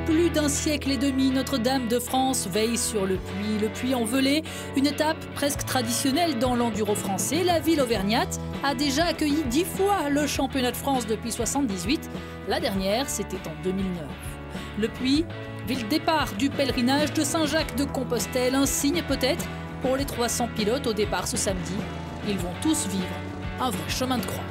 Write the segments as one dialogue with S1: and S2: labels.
S1: plus d'un siècle et demi, Notre-Dame de France veille sur le Puy-en-Velay, une étape presque traditionnelle dans l'enduro français. La ville auvergnate a déjà accueilli 10 fois le championnat de France depuis 1978. La dernière, c'était en 2009. Le Puy, ville départ du pèlerinage de Saint-Jacques-de-Compostelle, un signe peut-être pour les 300 pilotes au départ ce samedi. Ils vont tous vivre un vrai chemin de croix.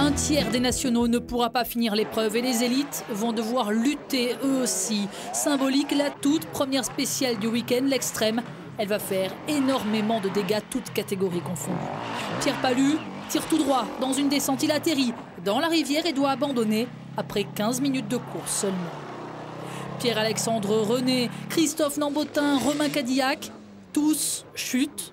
S1: Un tiers des nationaux ne pourra pas finir l'épreuve et les élites vont devoir lutter eux aussi. Symbolique, la toute première spéciale du week-end, l'extrême. Elle va faire énormément de dégâts, toutes catégories confondues. Pierre Palu tire tout droit dans une descente. Il atterrit dans la rivière et doit abandonner après 15 minutes de course seulement. Pierre-Alexandre René, Christophe Nambotin, Romain Cadillac, tous chutent.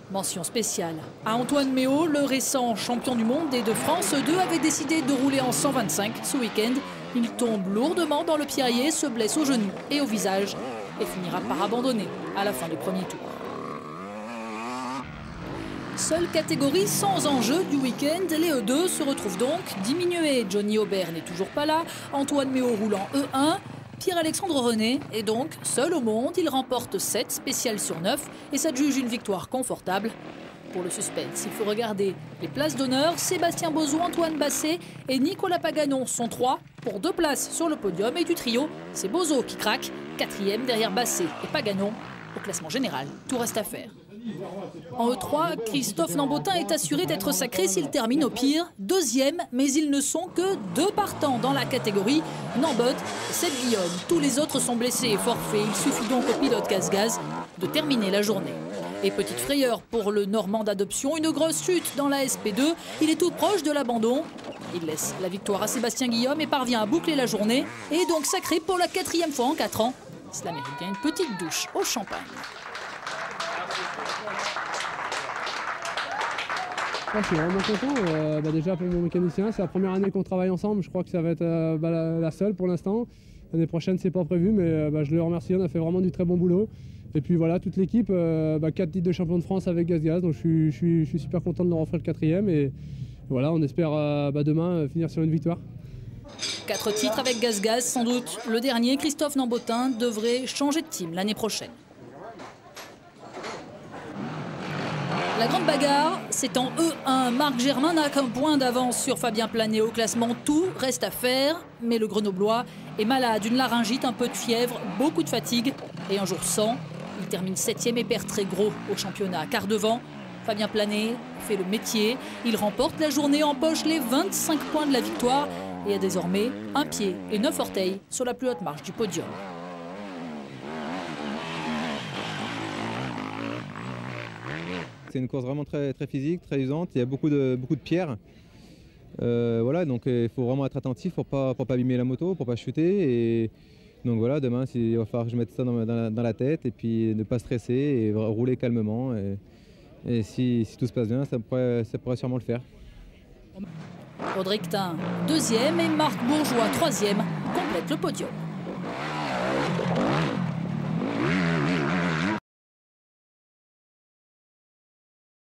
S1: Mention spéciale à Antoine Méo, le récent champion du monde et de France 2 avait décidé de rouler en 125 ce week-end. Il tombe lourdement dans le pierrier, se blesse au genou et au visage et finira par abandonner à la fin du premier tour. Seule catégorie sans enjeu du week-end, les E2 se retrouvent donc diminués. Johnny Aubert n'est toujours pas là, Antoine Méo roule en E1. Pierre-Alexandre René est donc seul au monde. Il remporte 7 spéciales sur 9 et s'adjuge une victoire confortable. Pour le suspense, il faut regarder les places d'honneur. Sébastien Bozou, Antoine Basset et Nicolas Paganon sont 3 pour 2 places sur le podium. Et du trio, c'est Bozo qui craque, 4e derrière Basset et Paganon. Au classement général, tout reste à faire. En E3, Christophe Nambotin est assuré d'être sacré s'il termine au pire 2e, mais ils ne sont que 2 partants dans la catégorie. Nambot et Seth Guillaume. Tous les autres sont blessés et forfaits. Il suffit donc au pilote Gaz de terminer la journée. Et petite frayeur pour le Normand d'adoption, une grosse chute dans la SP2. Il est tout proche de l'abandon. Il laisse la victoire à Sébastien Guillaume et parvient à boucler la journée. Et est donc sacré pour la 4e fois en 4 ans. Cela mérite bien une petite douche au champagne.
S2: Je suis vraiment content. Déjà pour mon mécanicien, c'est la première année qu'on travaille ensemble. Je crois que ça va être la seule pour l'instant. L'année prochaine, c'est pas prévu, mais je le remercie. On a fait vraiment du très bon boulot. Et puis voilà, toute l'équipe, 4 titres de champion de France avec Gaz. Donc je suis super content de leur offrir le 4e. Et voilà, on espère demain finir sur une victoire.
S1: 4 titres avec Gaz, sans doute le dernier. Christophe Nambotin devrait changer de team l'année prochaine. La grande bagarre, c'est en E1. Marc Germain n'a qu'un point d'avance sur Fabien Planet au classement. Tout reste à faire, mais le Grenoblois est malade. Une laryngite, un peu de fièvre, beaucoup de fatigue. Et un jour sans, il termine 7e et perd très gros au championnat. Car devant, Fabien Planet fait le métier. Il remporte la journée, empoche les 25 points de la victoire et a désormais un pied et 9 orteils sur la plus haute marche du podium.
S3: C'est une course vraiment très physique, très usante. Il y a beaucoup de pierres. Voilà, donc il faut vraiment être attentif pour pas abîmer la moto, pour pas chuter. Et donc voilà, demain, il va falloir que je mette ça dans la tête et puis ne pas stresser et rouler calmement. Et si tout se passe bien, ça pourrait sûrement le faire.
S1: Audrey Ctin, 2e et Marc Bourgeois, 3e, complète le podium.